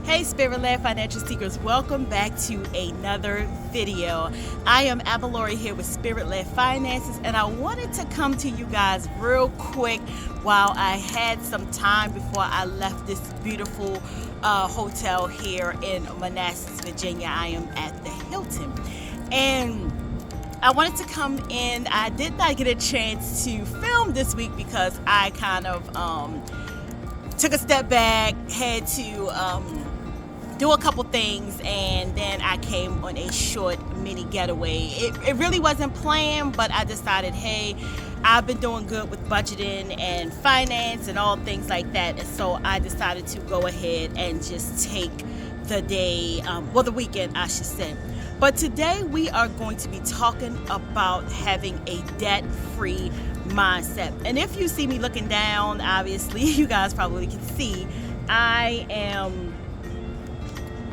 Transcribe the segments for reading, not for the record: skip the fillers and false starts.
Hey Spirit-led financial seekers, welcome back to another video. I am Abalori here with Spirit-led Finances, and I wanted to come to you guys real quick while I had some time before I left this beautiful hotel here in Manassas, Virginia. I am at the Hilton, and I wanted to come in. I did not get a chance to film this week because I kind of took a step back, had to do a couple things, and then I came on a short mini getaway. It really wasn't planned, but I decided, hey, I've been doing good with budgeting and finance and all things like that, and so I decided to go ahead and just take the day, the weekend I should say. But today we are going to be talking about having a debt-free mindset. And if you see me looking down, obviously you guys probably can see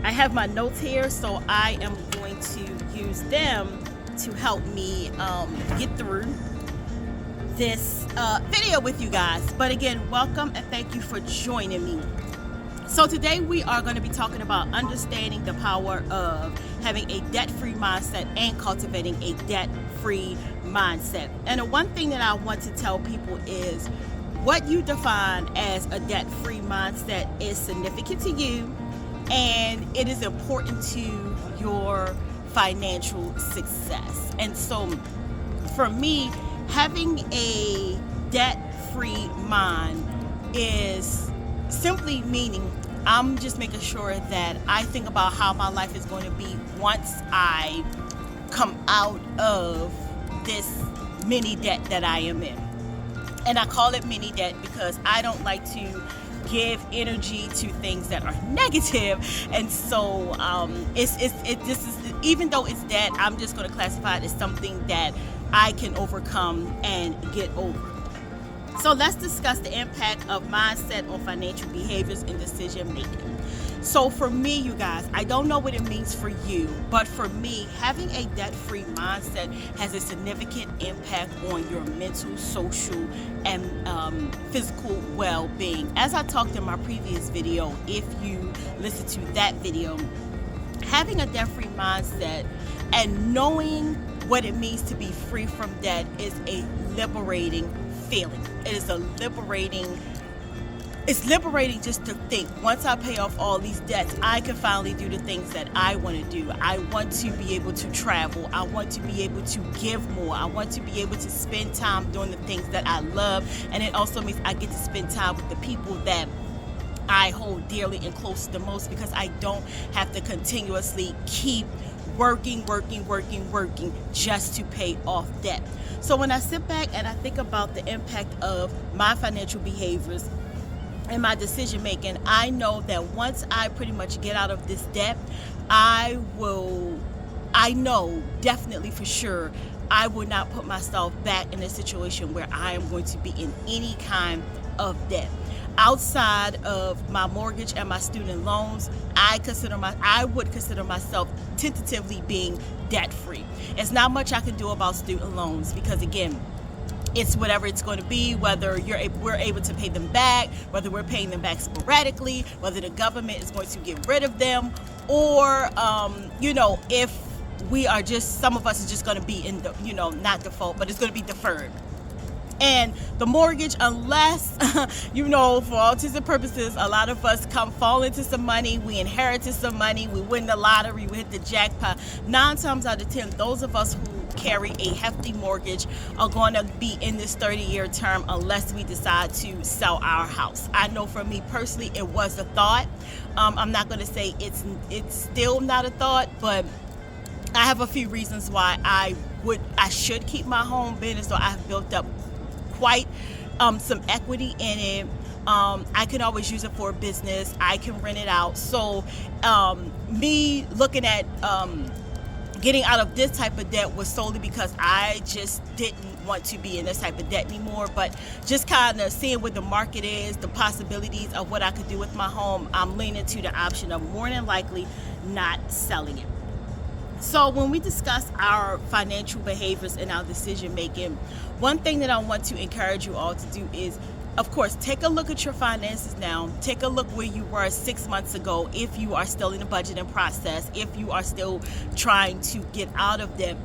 I have my notes here, so I am going to use them to help me get through this video with you guys. But again, welcome and thank you for joining me. So today we are going to be talking about understanding the power of having a debt-free mindset and cultivating a debt-free mindset. And the one thing that I want to tell people is what you define as a debt-free mindset is significant to you, and it is important to your financial success. And so for me, having a debt-free mind is simply meaning I'm just making sure that I think about how my life is going to be once I come out of this mini debt that I am in. And I call it mini debt because I don't like to give energy to things that are negative, and so even though it's debt, I'm just going to classify it as something that I can overcome and get over. So let's discuss the impact of mindset on financial behaviors and decision making. So for me, you guys, I don't know what it means for you, but for me, having a debt-free mindset has a significant impact on your mental, social, and physical well-being. As I talked in my previous video, if you listen to that video, having a debt-free mindset and knowing what it means to be free from debt is a liberating feeling. It is a It's liberating just to think, once I pay off all these debts, I can finally do the things that I want to do. I want to be able to travel. I want to be able to give more. I want to be able to spend time doing the things that I love. And it also means I get to spend time with the people that I hold dearly and close the most, because I don't have to continuously keep working just to pay off debt. So when I sit back and I think about the impact of my financial behaviors and my decision making, I know that once I pretty much get out of this debt, I know definitely for sure I will not put myself back in a situation where I am going to be in any kind of debt. Outside of my mortgage and my student loans, I would consider myself tentatively being debt free. It's not much I can do about student loans because, again, it's whatever it's going to be, whether we're able to pay them back, whether we're paying them back sporadically, whether the government is going to get rid of them, or if we are just, some of us is just going to be in the, not default, but it's going to be deferred. And the mortgage, unless, for all intents and purposes, a lot of us fall into some money, we inherited some money, we win the lottery, we hit the jackpot. 9 times out of 10, those of us who carry a hefty mortgage are going to be in this 30-year term unless we decide to sell our house. I know for me personally, it was a thought. I'm not going to say it's still not a thought, but I have a few reasons why I should keep my home business, so I've built up quite some equity in it. I can always use it for a business. I can rent it out. So me looking at getting out of this type of debt was solely because I just didn't want to be in this type of debt anymore. But just kind of seeing what the market is, the possibilities of what I could do with my home, I'm leaning to the option of more than likely not selling it. So when we discuss our financial behaviors and our decision making, one thing that I want to encourage you all to do is, of course, take a look at your finances now. Take a look where you were 6 months ago, if you are still in the budgeting process, if you are still trying to get out of them.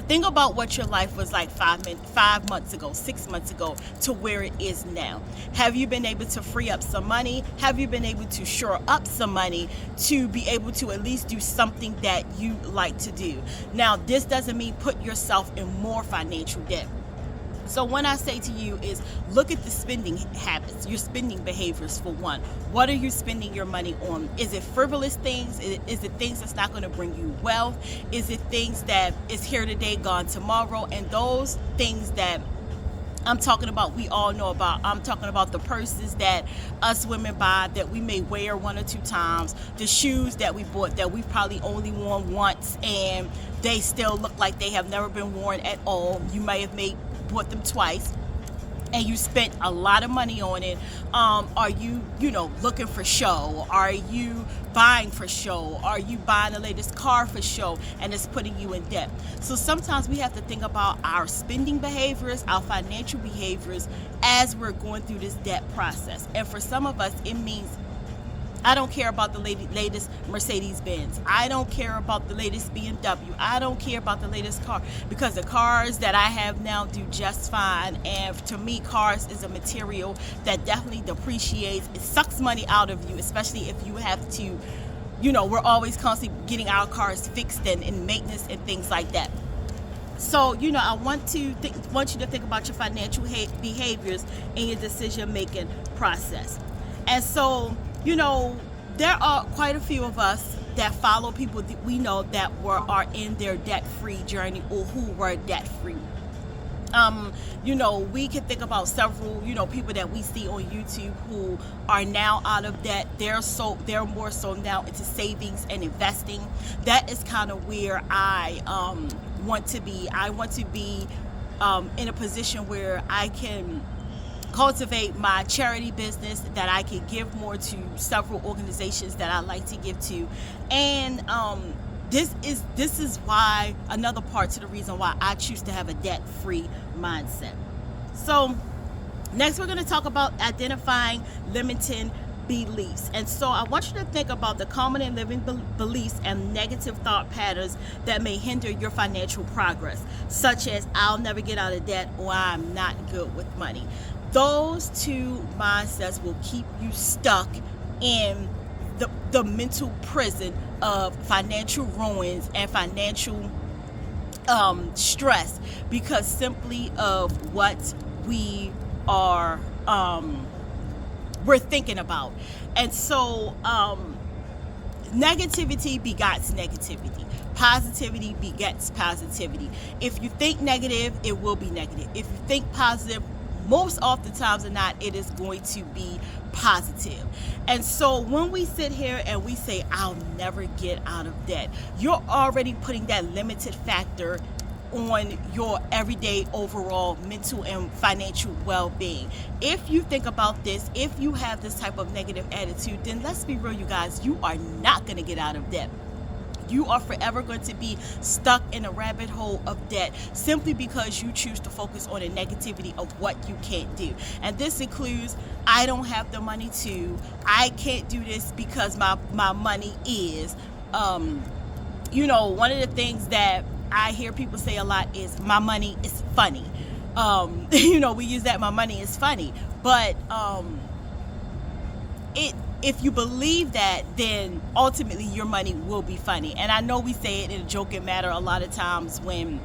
Think about what your life was like 5 months ago, 6 months ago, to where it is now. Have you been able to free up some money? Have you been able to shore up some money to be able to at least do something that you like to do? Now, this doesn't mean put yourself in more financial debt. So when I say to you is look at the spending habits, your spending behaviors for one. What are you spending your money on? Is it frivolous things? Is it things that's not going to bring you wealth? Is it things that is here today, gone tomorrow? And those things that I'm talking about, we all know about. I'm talking about the purses that us women buy that we may wear 1 or 2 times, the shoes that we bought that we've probably only worn once and they still look like they have never been worn at all. You may have bought them twice and you spent a lot of money on it. Are you looking for show? Are you buying for show? Are you buying the latest car for show? And it's putting you in debt. So sometimes we have to think about our spending behaviors, our financial behaviors as we're going through this debt process. And for some of us, it means I don't care about the latest Mercedes-Benz. I don't care about the latest BMW. I don't care about the latest car, because the cars that I have now do just fine. And to me, cars is a material that definitely depreciates. It sucks money out of you, especially if you have to, we're always constantly getting our cars fixed and maintenance and things like that. So, I want you to think about your financial behaviors in your decision-making process. And so, there are quite a few of us that follow people that we know that are in their debt-free journey or who were debt-free. We can think about several, people that we see on YouTube who are now out of debt. They're more so now into savings and investing. That is kind of where I want to be. I want to be in a position where I can cultivate my charity business, that I can give more to several organizations that I like to give to. And this is why, another part to the reason why I choose to have a debt-free mindset. So next we're going to talk about identifying limiting beliefs. And so I want you to think about the common and living beliefs and negative thought patterns that may hinder your financial progress, such as I'll never get out of debt or I'm not good with money. Those two mindsets will keep you stuck in the mental prison of financial ruins and financial stress, because simply of what we are we're thinking about. And so negativity begets negativity. Positivity begets positivity. If you think negative, it will be negative. If you think positive, most often times than not, it is going to be positive. And so when we sit here and we say, I'll never get out of debt, you're already putting that limited factor on your everyday overall mental and financial well-being. If you think about this, if you have this type of negative attitude, then let's be real, you guys, you are not going to get out of debt. You are forever going to be stuck in a rabbit hole of debt simply because you choose to focus on the negativity of what you can't do. And this includes, I don't have the money to, I can't do this because my money is, one of the things that I hear people say a lot is my money is funny. We use that, my money is funny. But if you believe that, then ultimately your money will be funny. And I know we say it in a joking manner a lot of times when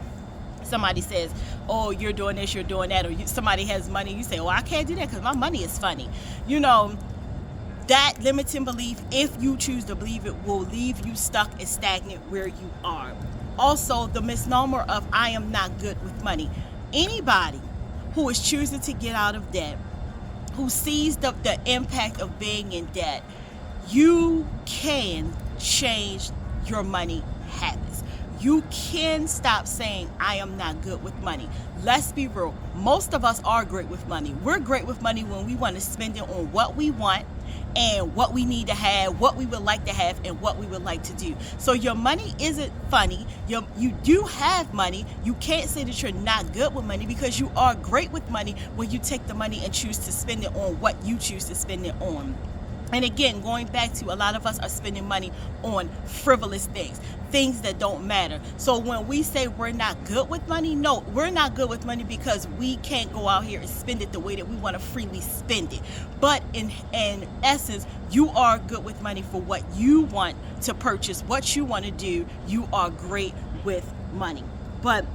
somebody says, oh, you're doing this, you're doing that, or somebody has money, you say, oh, I can't do that because my money is funny. That limiting belief, if you choose to believe it, will leave you stuck and stagnant where you are. Also, the misnomer of I am not good with money. Anybody who is choosing to get out of debt, who sees the impact of being in debt, you can change your money habits. you can stop saying, I am not good with money. Let's be real. Most of us are great with money. We're great with money when we want to spend it on what we want and what we need to have, what we would like to have, and what we would like to do. So your money isn't funny. You do have money. You can't say that you're not good with money, because you are great with money when you take the money and choose to spend it on what you choose to spend it on. And again, going back to, a lot of us are spending money on frivolous things that don't matter. So when we say we're not good with money, no, we're not good with money because we can't go out here and spend it the way that we want to freely spend it. But in essence, you are good with money for what you want to purchase, what you want to do. You are great with money. But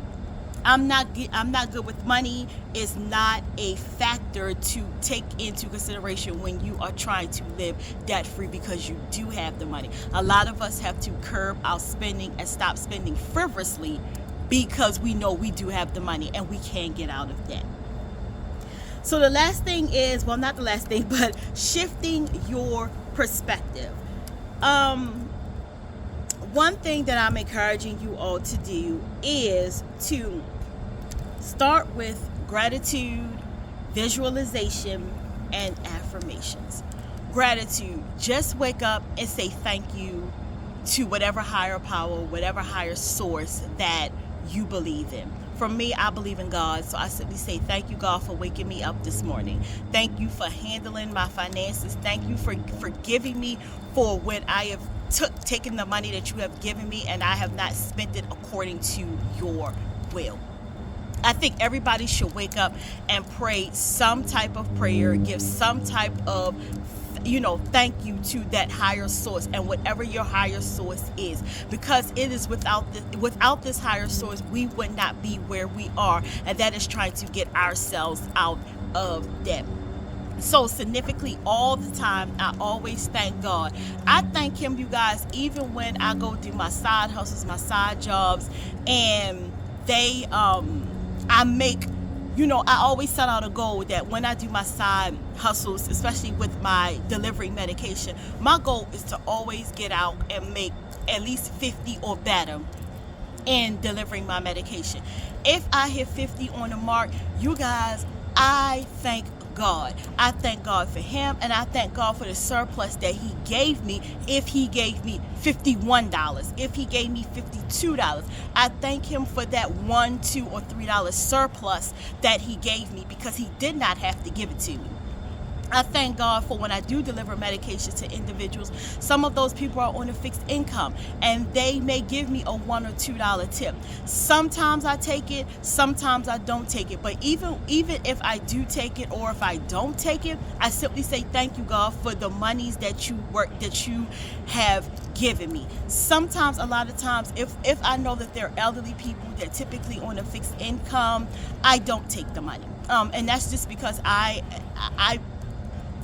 I'm not good with money is not a factor to take into consideration when you are trying to live debt free, because you do have the money. A lot of us have to curb our spending and stop spending frivolously because we know we do have the money and we can get out of debt. So the last thing is, well, not the last thing, but shifting your perspective. One thing that I'm encouraging you all to do is to start with gratitude, visualization, and affirmations. Gratitude, just wake up and say thank you to whatever higher power, whatever higher source that you believe in. For me, I believe in God, so I simply say thank you, God, for waking me up this morning. Thank you for handling my finances. Thank you for forgiving me for when I have taken the money that you have given me and I have not spent it according to your will. I think everybody should wake up and pray some type of prayer, give some type of thank you to that higher source, and whatever your higher source is, because it is without this higher source, we would not be where we are, and that is trying to get ourselves out of debt. So significantly, all the time, I always thank God. I thank him, you guys, even when I go do my side hustles, my side jobs, and they I make, I always set out a goal that when I do my side hustles, especially with my delivering medication, my goal is to always get out and make at least 50 or better in delivering my medication. If I hit 50 on the mark, you guys, I thank God. I thank God for him, and I thank God for the surplus that he gave me. If he gave me $51, if he gave me $52, I thank him for that $1, $2, or $3 surplus that he gave me, because he did not have to give it to me. I thank God for when I do deliver medications to individuals. Some of those people are on a fixed income, and they may give me a $1 or $2 tip. Sometimes I take it, sometimes I don't take it. But even if I do take it, or if I don't take it, I simply say thank you, God, for the monies that you have given me. Sometimes, a lot of times, if I know that they're elderly people that typically on a fixed income, I don't take the money. And that's just because I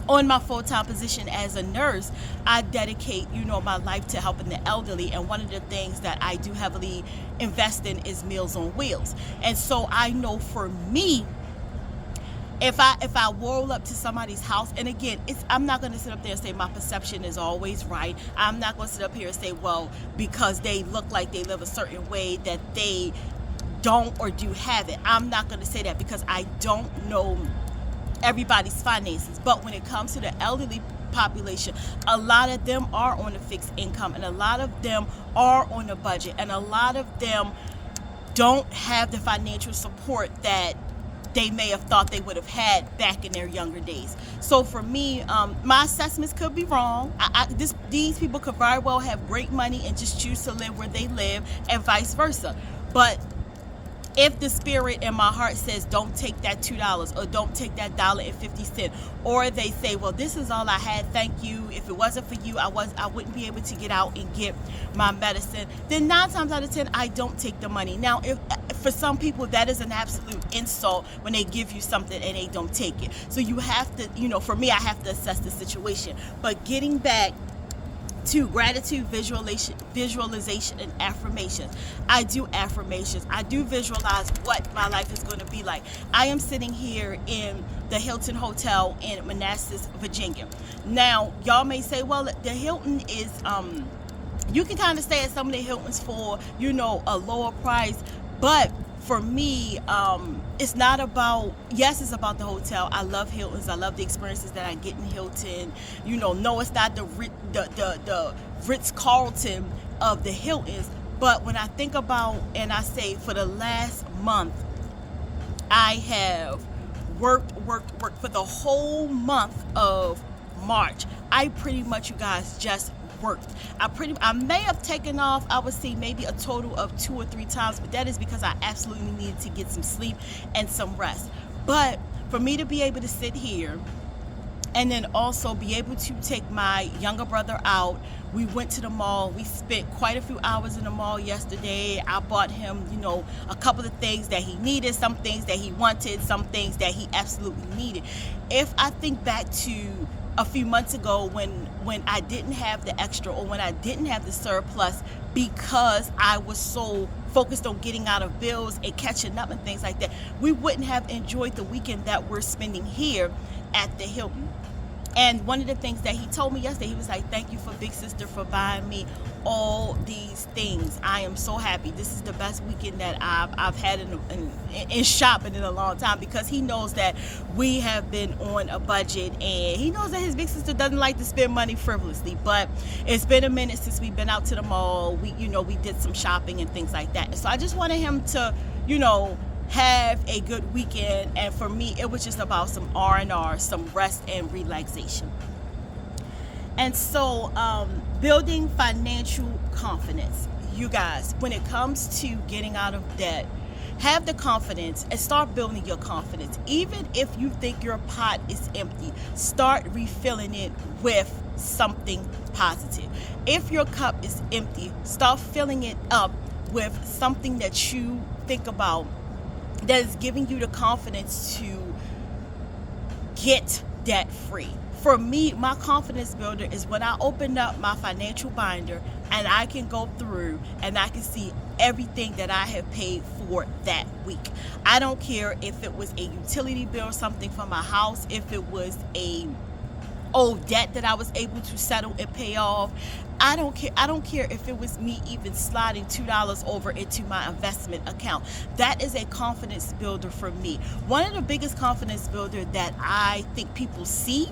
on my full-time position as a nurse, I dedicate, my life to helping the elderly. And one of the things that I do heavily invest in is Meals on Wheels. And so I know, for me, if I roll up to somebody's house, and again, I'm not going to sit up there and say my perception is always right. I'm not going to sit up here and say, well, because they look like they live a certain way, that they don't or do have it. I'm not going to say that, because I don't know everybody's finances. But when it comes to the elderly population, a lot of them are on a fixed income, and a lot of them are on a budget, and a lot of them don't have the financial support that they may have thought they would have had back in their younger days. So for me, my assessments could be wrong. These people could very well have great money and just choose to live where they live, and vice versa. But if the spirit in my heart says don't take that $2, or don't take that $1.50, or they say, well, this is all I had, thank you, if it wasn't for you, I wouldn't be able to get out and get my medicine, then 9 times out of 10 I don't take the money. Now, if for some people that is an absolute insult when they give you something and they don't take it. So you have to, for me, I have to assess the situation. But getting back to gratitude, visualization, and affirmations. I do affirmations. I do visualize what my life is going to be like. I am sitting here in the Hilton Hotel in Manassas, Virginia. Now, y'all may say, well, the Hilton is You can kind of stay at some of the Hiltons for, a lower price. But for me, it's not about, yes, it's about the hotel. I love Hiltons. I love the experiences that I get in Hilton. No, it's not the Ritz-Carlton of the Hiltons. But when I think about, and I say for the last month, I have worked for the whole month of March. I pretty much, you guys, just worked. I may have taken off, I would say maybe a total of 2 or 3 times, but that is because I absolutely needed to get some sleep and some rest. But for me to be able to sit here and then also be able to take my younger brother out. We went to the mall. We spent quite a few hours in the mall yesterday. I bought him, a couple of things that he needed, some things that he wanted, some things that he absolutely needed. If I think back to a few months ago when I didn't have the extra, or when I didn't have the surplus, because I was so focused on getting out of bills and catching up and things like that, we wouldn't have enjoyed the weekend that we're spending here at the Hilton. And one of the things that he told me yesterday, he was like, thank you for Big Sister for buying me all these things. I am so happy. This is the best weekend that I've had in shopping in a long time, because he knows that we have been on a budget, and he knows that his big sister doesn't like to spend money frivolously. But it's been a minute since we've been out to the mall. We did some shopping and things like that. And so I just wanted him to, have a good weekend. And for me, it was just about some R&R, some rest and relaxation. And so building financial confidence, you guys, when it comes to getting out of debt, have the confidence and start building your confidence. Even if you think your pot is empty, start refilling it with something positive. If your cup is empty, start filling it up with something that you think about that is giving you the confidence to get debt free. For me, my confidence builder is when I open up my financial binder and I can go through and I can see everything that I have paid for that week. I don't care if it was a utility bill or something for my house, if it was a old debt that I was able to settle and pay off. I don't care if it was me even sliding $2 over into my investment account. That is a confidence builder for me. One of the biggest confidence builder that I think people see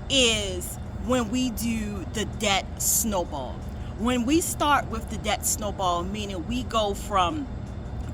is when we do the debt snowball. When we start with the debt snowball, meaning we go from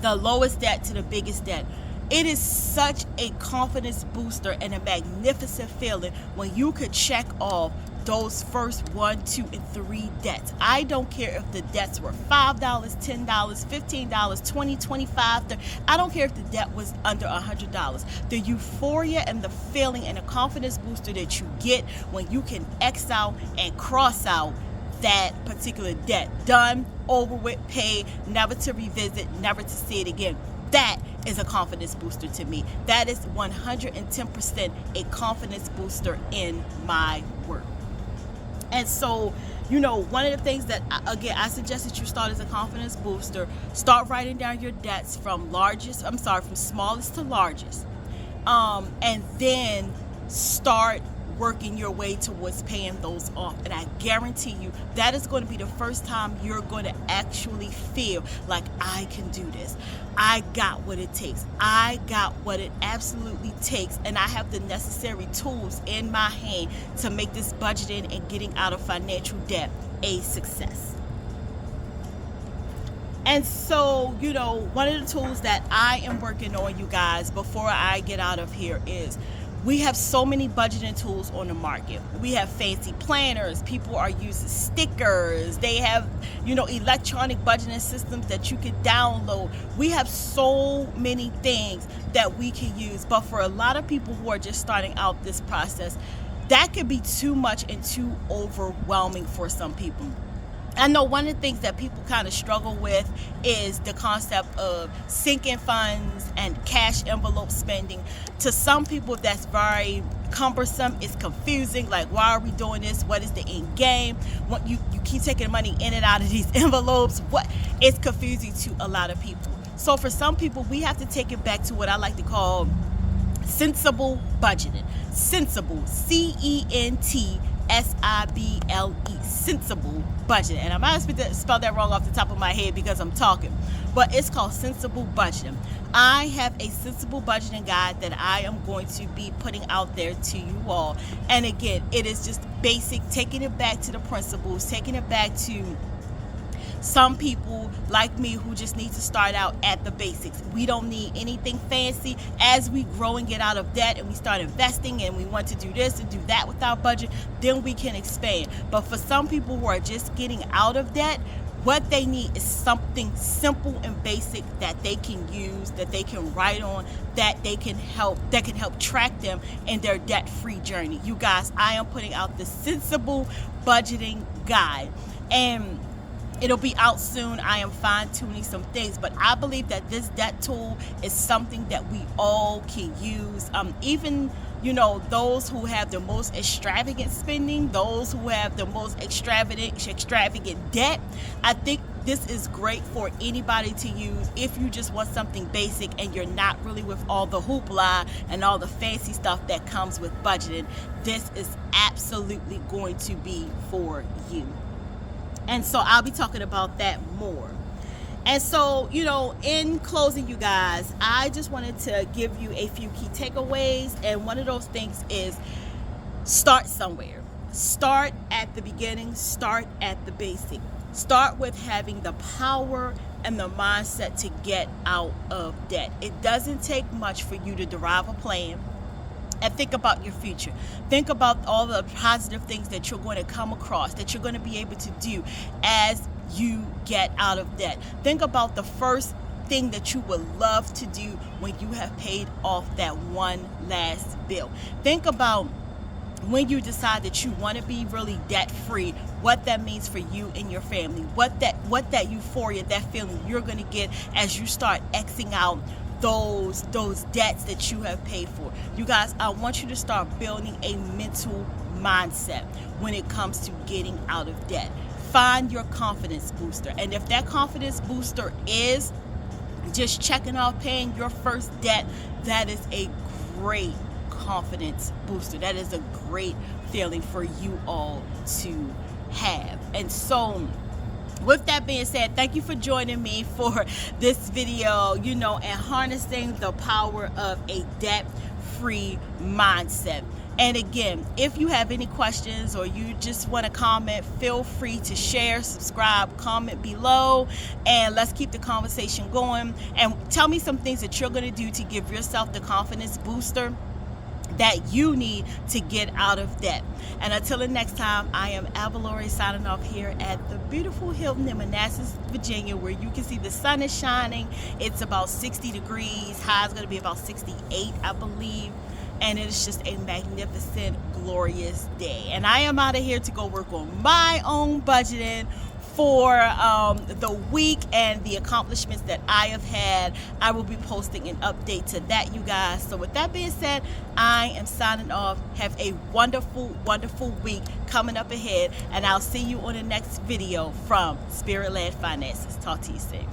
the lowest debt to the biggest debt, it is such a confidence booster and a magnificent feeling when you could check off those first 1, 2, and 3 debts. I don't care if the debts were $5, $10, $15, $20, $25. I don't care if the debt was under $100. The euphoria and the feeling and the confidence booster that you get when you can X out and cross out that particular debt. Done, over with, paid, never to revisit, never to see it again. That is a confidence booster to me. That is 110% a confidence booster in my work. And so, one of the things that, again, I suggest that you start as a confidence booster. Start writing down your debts from smallest to largest. And then start working your way towards paying those off. And I guarantee you that is going to be the first time you're going to actually feel like, I can do this. I got what it takes. I got what it absolutely takes. And I have the necessary tools in my hand to make this budgeting and getting out of financial debt a success. And so, one of the tools that I am working on, you guys, before I get out of here is, we have so many budgeting tools on the market. We have fancy planners. People are using stickers. They have, electronic budgeting systems that you can download. We have so many things that we can use. But for a lot of people who are just starting out this process, that could be too much and too overwhelming for some people. I know one of the things that people kind of struggle with is the concept of sinking funds and cash envelope spending. To some people, that's very cumbersome. It's confusing. Like, why are we doing this? What is the end game? What you keep taking money in and out of these envelopes. It's confusing to a lot of people. So for some people, we have to take it back to what I like to call sensible budgeting. Sensible, CENTIBLE. S-I-B-L-E, sensible budgeting. And I might have spelled that wrong off the top of my head because I'm talking, but it's called sensible budgeting. I have a sensible budgeting guide that I am going to be putting out there to you all. And again, it is just basic, taking it back to the principles, taking it back to some people like me who just need to start out at the basics. We don't need anything fancy. As we grow and get out of debt and we start investing and we want to do this and do that with our budget, then we can expand. But for some people who are just getting out of debt, what they need is something simple and basic that they can use, that they can write on, that can help track them in their debt-free journey. You guys, I am putting out the sensible budgeting guide, and it'll be out soon. I am fine-tuning some things, but I believe that this debt tool is something that we all can use. Even those who have the most extravagant spending, those who have the most extravagant debt, I think this is great for anybody to use if you just want something basic and you're not really with all the hoopla and all the fancy stuff that comes with budgeting. This is absolutely going to be for you. And so I'll be talking about that more. And so, in closing, you guys, I just wanted to give you a few key takeaways. And one of those things is start somewhere. Start at the beginning. Start at the basic. Start with having the power and the mindset to get out of debt. It doesn't take much for you to derive a plan and think about your future. Think about all the positive things that you're going to come across, that you're going to be able to do as you get out of debt. Think about the first thing that you would love to do when you have paid off that one last bill. Think about when you decide that you want to be really debt free, what that means for you and your family, what that euphoria, that feeling you're going to get as you start Xing out those debts that you have paid for. You guys, I want you to start building a mental mindset when it comes to getting out of debt. Find your confidence booster. And if that confidence booster is just checking off paying your first debt, that is a great confidence booster. That is a great feeling for you all to have. And so, with that being said, thank you for joining me for this video, and harnessing the power of a debt-free mindset. And again, if you have any questions or you just want to comment, feel free to share, subscribe, comment below, and let's keep the conversation going. And tell me some things that you're going to do to give yourself the confidence booster that you need to get out of debt. And until the next time, I am Avalori signing off here at the beautiful Hilton in Manassas, Virginia, where you can see the sun is shining. It's about 60 degrees. High is going to be about 68, I believe. And it is just a magnificent, glorious day. And I am out of here to go work on my own budgeting for the week and the accomplishments that I have had. I will be posting an update to that, you guys. So with that being said, I am signing off. Have a wonderful, wonderful week coming up ahead, and I'll see you on the next video from Spirit Led Finances. Talk to you soon.